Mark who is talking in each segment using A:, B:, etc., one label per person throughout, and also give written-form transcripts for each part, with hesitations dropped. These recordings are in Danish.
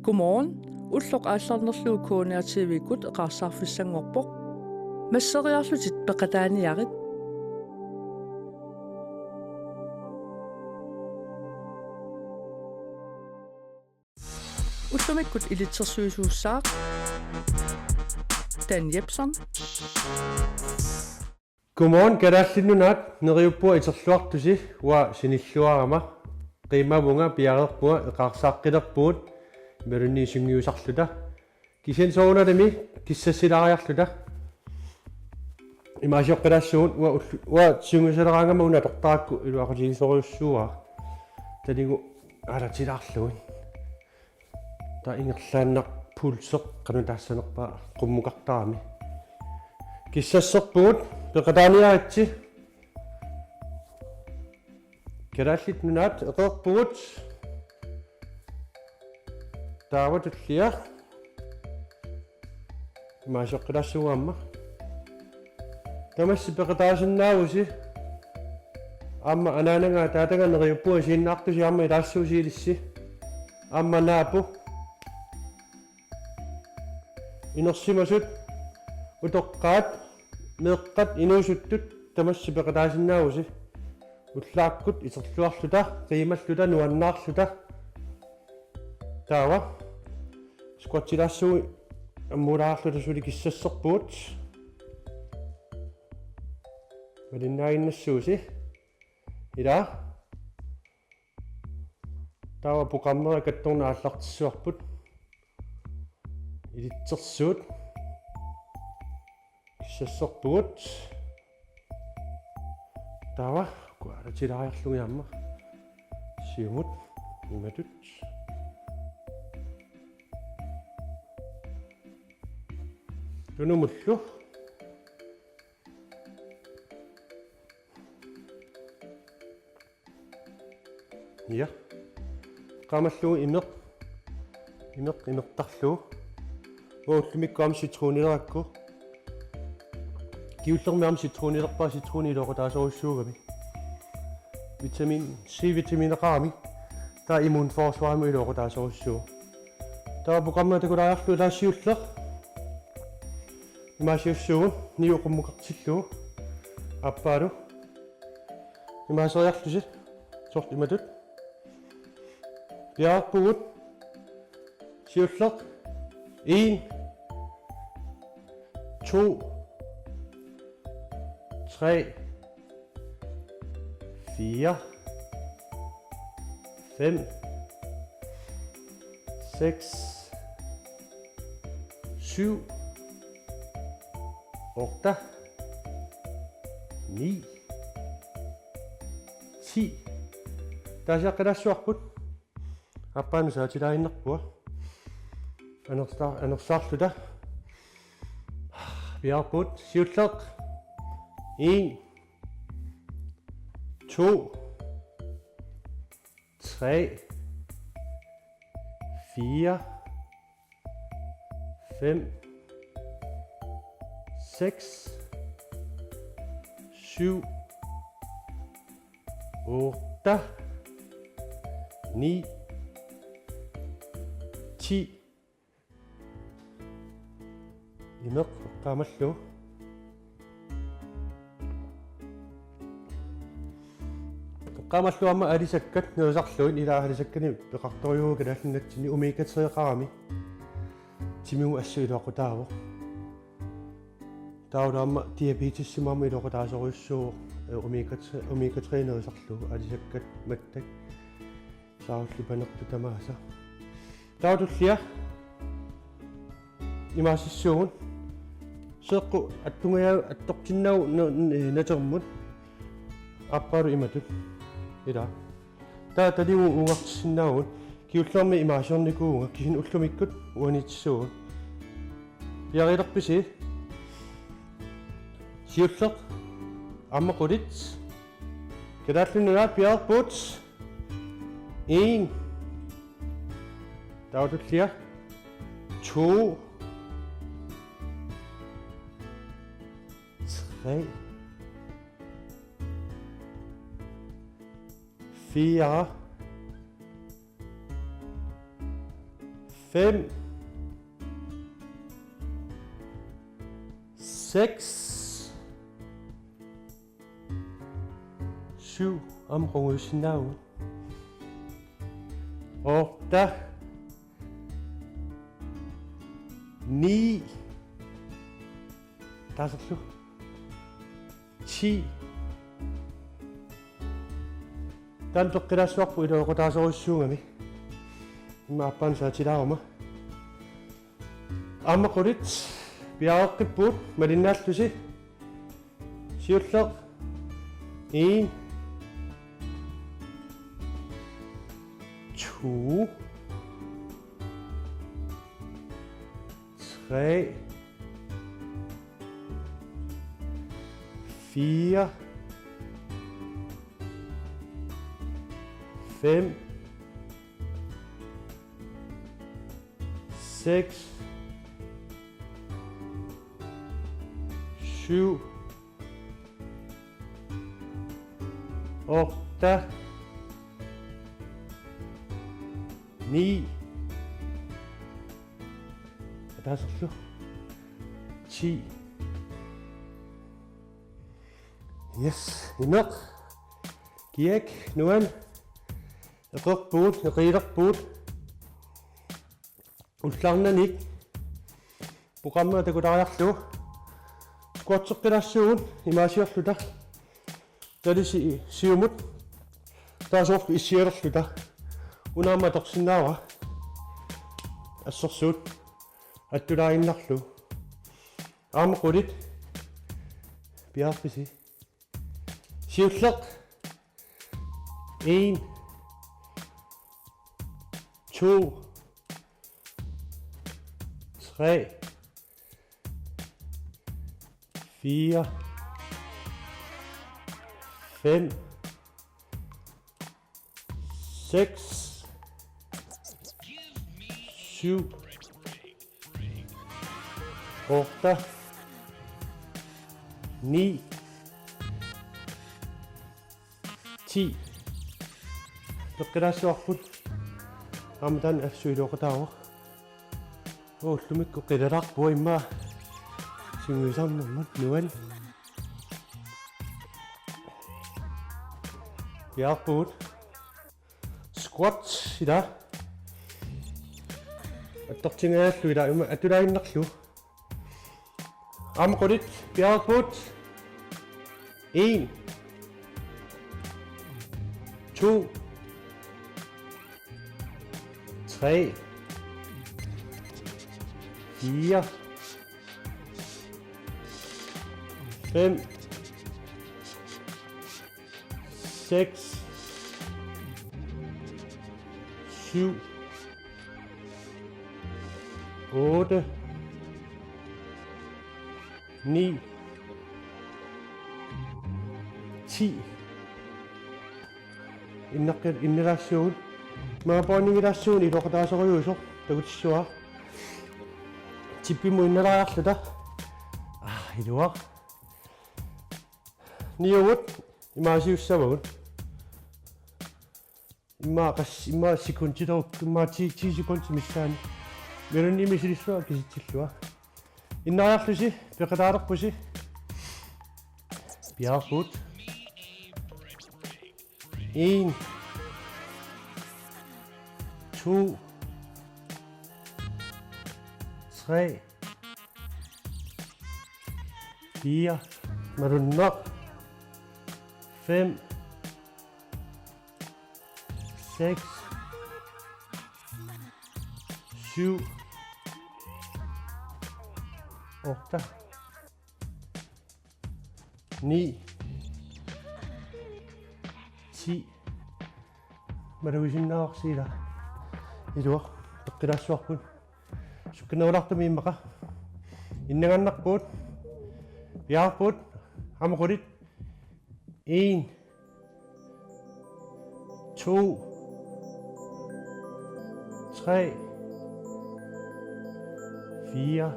A: Godmorgen. Utlok aislarnerluu kuuniativikut eqarsarfissanngorpoq. Masseriarlutit peqataaniarit. Utlumikut ilitsersuisuussaaq. Dan Jepsen.
B: Godmorgen, kadaallinnunaat neriuppua iterluartusi ua sinilluarama qiimavunga piareerpua eqarsaaqqilerpuut merunni sungiusarluta kisensoonalimi kissassilariarluta imaasiоққилаассуут уа сингусалераангама уна тортаакку илуақатигисориуссуа танигу алатилаарлугин та ингерлааннақ пулсеқ кану таассанерпаа қуммукартарами киссассерпуут пеқатааниаратси кераллит нунаат эқерпуут тааватуллиа имаасоққилаассуаама тамасси пеқатаасиннаавуси аама анаанангаа таатаганериуппуа сииннаартуси аама илаассуусиилисси аама наапу инерсимасут утоққаат меэққат инуусуттут тамасси пеқатаасиннаавуси уллааккут исерлуарлута қиималлута нуаннаарлута таава скватсилаассуи аммулаарлута сули киссассерпуут валиннаиннассууси ила таава программера катторнааллартиссуарпут илитсерсуут киссассерпуут таава куалатилариарлугиамма сиумут иматут тунумуллу я qaamallugu ineqtarluu uullimikkuam sitruunilerakku kiullermiam sitruunilerpaa sitruuniloqu taasoruussuugami vitamin C vitamineqaami taa immunforsvarmi iloqu taasorussuu taa programma takulaarlu laassiulleq imaasiussuun niuqummuqartilluu appaalu imaaseriarlusi sort imatut piaarpugut siulleq 1 2 3 4 5 6 7 8 9 10 таасааққилаассуарпут аппаану саатилаиннерпуа анерсаарлута пиарпут сиуллеқ 1 2 3 4 5 6 7 8 9 10 инеқ qaamalluu qaamallуама алисаккат нуусарлуин илаагалисаккани пеқарторюуга наллиннатсини умикатериақарами тимиу ассуилуақутаавоқ таулаама диабетиссимаама илоқутаасоруйуссуу умикатеринерисарлугу алисаккат маттак сауллипанерту тамааса таутуллиа имаасиссуун сеққу аттунгаяа аттортиннау натермут аппару иматут ила тааталигу унгартиссиннаавут киуллерми имаасиорникуунга кисин уллумиккут уанитсуун пиарилерписи сиуллеқ аммақулит кедааллуннунаат пиарпут 1 таутуллиа 2 3 4 5, 6, 7, omrunget sin navn. 8, 9, 다섯 수, 10, 단독 그라스와 보이려고 다섯 수응하니 마pan sa chidao ama korit biao kiput madinat tusi siutlok 1 2 3 4 5 6 7 8 9 다섯 수 10 yes inok kiek nuan rok put rirok put ullarnanik programma takutarjarlu squatseqqillassuun imaasiorluta talisi siumut taasorlu issialerluta unaama torsinnaava assorsuut attulaarinnarlu aama qulit piarpisi siulleq 1 2 3 4 5 6 7 8 9 10 Toqqilaassuarput aamatan assuiluoqataava уллумикку qillerarpua imma сингисарнэрмат нуал яарпут squat ила аттортингааллу ила има атулаиннерлу амқулит яарпут 1 2 3 4 5 6 7 8 9 10 inneraassuun maapaanningilaassuun iloqataasoriuusoq tagutissua tippimu inneraarluta ilua niugut imaasiussavagut imma sekuntidoruk imma 10 sekundi missaani merunni misilissua kisitsillua inneraarlusi peqataalerpusi piarput 1 2 3 4 marunnoq 5 6 7 8 9 10 maruisinnaorsiila ilua toqqilaassuarput sukkinerulartumi immaqa innagannarpuut piarput amaqulit 1 2 3 4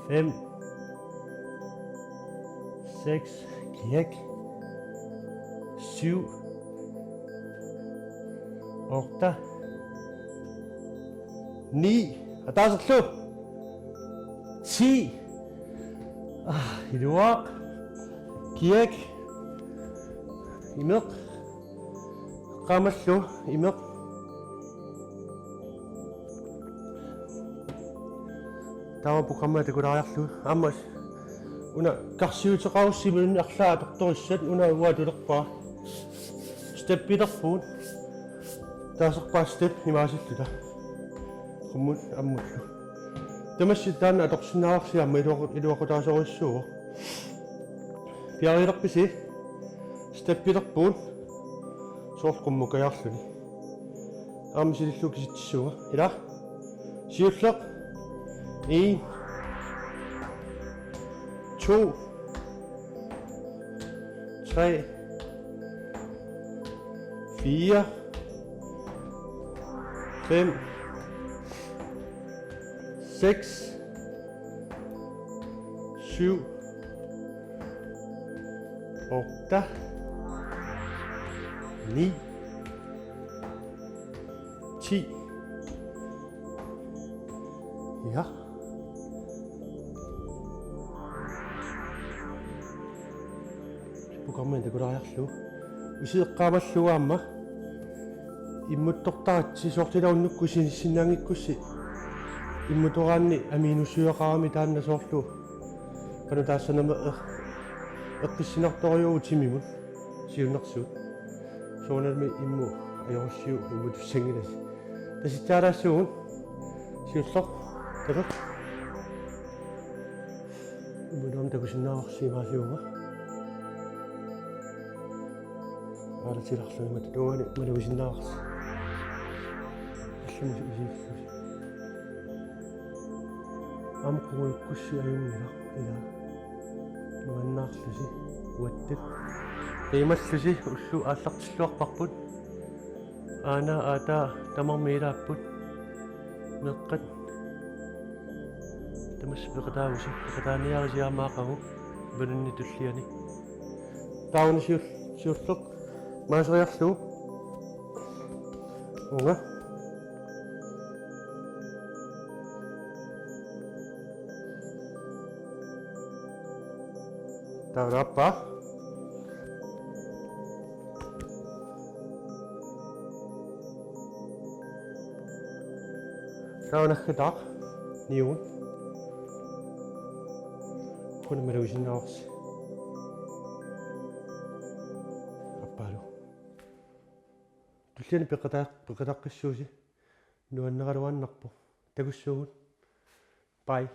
B: 5 6 kiek 7 8 9 атаасерлу 10 илуақ киек имеқ qaamallu imeq tawa programma takulariarlu ammas una karsiuteqarussimun arlaa tortorissat una uatuleqpaa step piderpuun taaserpaa step imaasilluta qummun ammullu tamassittaanna atorsinnaarsiamma iluaqutaasorissuuq piarilerpisi step piderpuun soorqummukajarluni aammisilillu kisittissuga ila siulleq 1 2 3 4 5 6 7 8 9 10 ja programmen takulariarlu usiiqqaamallugaamma immuttortaratsi soortilaunukku sinnaangikkussi immutoraanni aminusuaqarami taanna soorlu kanu taassanama eqqissinartoriuutimimun siunnersuut soonalmi immu ajorsiu immutussangilas tasitsaalaassuun siulleq talu immunoam takusinnaarsimaasiuga aaratilarluni matatuani maluisinnaars аллумус усииллус амқуиккусси аюнгила ила нуаннаарлуси уаттат ималлуси уллу ааллартиллуарпарпут аана аата тамармиилааппут меққат тамас пеқатаагуси пеқатааниарисиаамаақагу бананни туллиани тауни сиуллеқ маасериарлу унга тавраппа таунахтаа ниун хонмерусиннаарс аппалу туллиани пеқатааққиссууси нуаннераруаннарпо такуссуугут бай